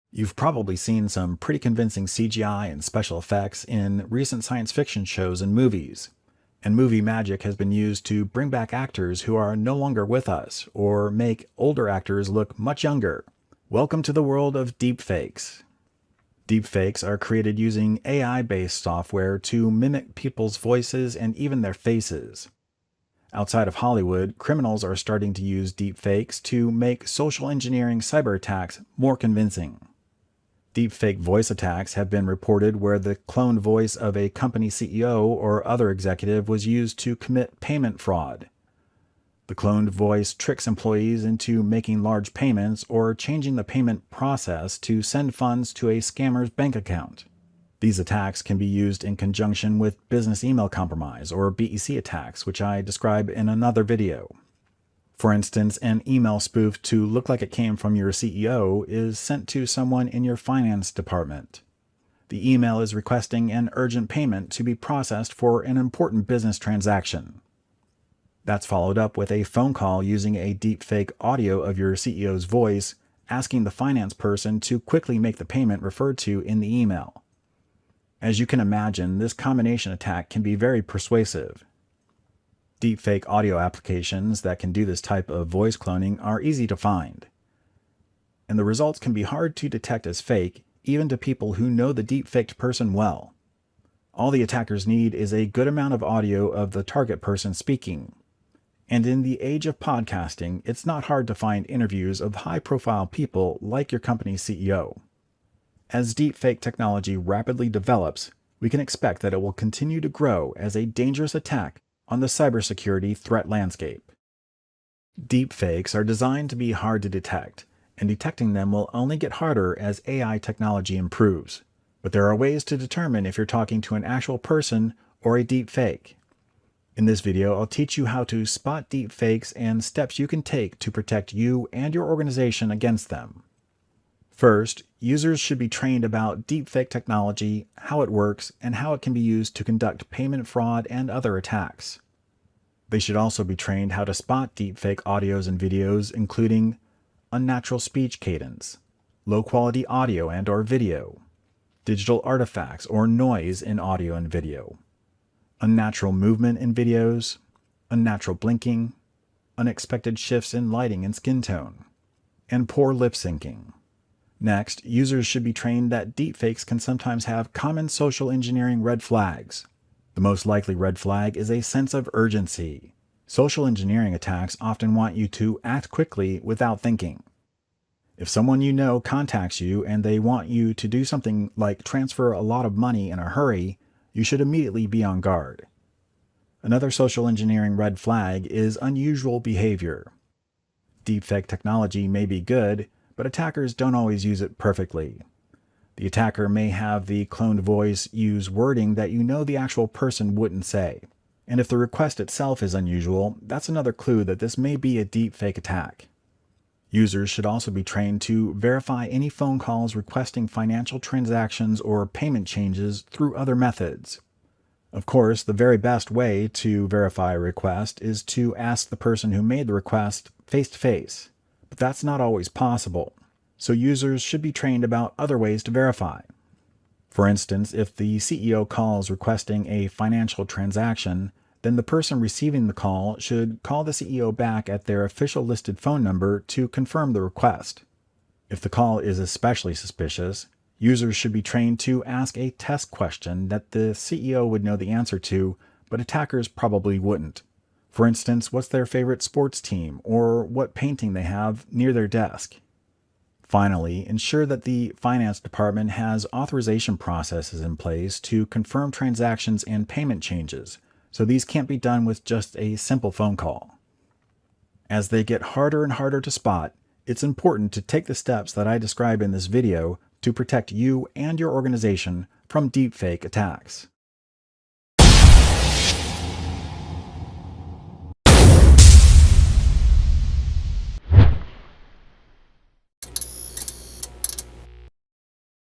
You've probably seen some pretty convincing CGI and special effects in recent science fiction shows and movies. And movie magic has been used to bring back actors who are no longer with us, or make older actors look much younger. Welcome to the world of deepfakes. Deepfakes are created using AI-based software to mimic people's voices and even their faces. Outside of Hollywood, criminals are starting to use deepfakes to make social engineering cyber attacks more convincing. Deepfake voice attacks have been reported where the cloned voice of a company CEO or other executive was used to commit payment fraud. The cloned voice tricks employees into making large payments or changing the payment process to send funds to a scammer's bank account. These attacks can be used in conjunction with business email compromise or BEC attacks, which I describe in another video. For instance, an email spoof to look like it came from your CEO is sent to someone in your finance department. The email is requesting an urgent payment to be processed for an important business transaction. That's followed up with a phone call using a deepfake audio of your CEO's voice, asking the finance person to quickly make the payment referred to in the email. As you can imagine, this combination attack can be very persuasive. Deepfake audio applications that can do this type of voice cloning are easy to find. And the results can be hard to detect as fake, even to people who know the deepfaked person well. All the attackers need is a good amount of audio of the target person speaking. And in the age of podcasting, it's not hard to find interviews of high-profile people like your company's CEO. As deepfake technology rapidly develops, we can expect that it will continue to grow as a dangerous attack on the cybersecurity threat landscape. Deepfakes are designed to be hard to detect, and detecting them will only get harder as AI technology improves. But there are ways to determine if you're talking to an actual person or a deepfake. In this video, I'll teach you how to spot deepfakes and steps you can take to protect you and your organization against them. First, users should be trained about deepfake technology, how it works, and how it can be used to conduct payment fraud and other attacks. They should also be trained how to spot deepfake audios and videos, including unnatural speech cadence, low-quality audio and/or video, digital artifacts or noise in audio and video, unnatural movement in videos, unnatural blinking, unexpected shifts in lighting and skin tone, and poor lip syncing. Next, users should be trained that deepfakes can sometimes have common social engineering red flags. The most likely red flag is a sense of urgency. Social engineering attacks often want you to act quickly without thinking. If someone you know contacts you and they want you to do something like transfer a lot of money in a hurry, you should immediately be on guard. Another social engineering red flag is unusual behavior. Deepfake technology may be good, but attackers don't always use it perfectly. The attacker may have the cloned voice use wording that you know the actual person wouldn't say. And if the request itself is unusual, that's another clue that this may be a deepfake attack. Users should also be trained to verify any phone calls requesting financial transactions or payment changes through other methods. Of course, the very best way to verify a request is to ask the person who made the request face-to-face. But that's not always possible, so users should be trained about other ways to verify. For instance, if the CEO calls requesting a financial transaction, then the person receiving the call should call the CEO back at their official listed phone number to confirm the request. If the call is especially suspicious, users should be trained to ask a test question that the CEO would know the answer to, but attackers probably wouldn't. For instance, what's their favorite sports team, or what painting they have near their desk. Finally, ensure that the finance department has authorization processes in place to confirm transactions and payment changes, so these can't be done with just a simple phone call. As they get harder and harder to spot, it's important to take the steps that I describe in this video to protect you and your organization from deepfake attacks.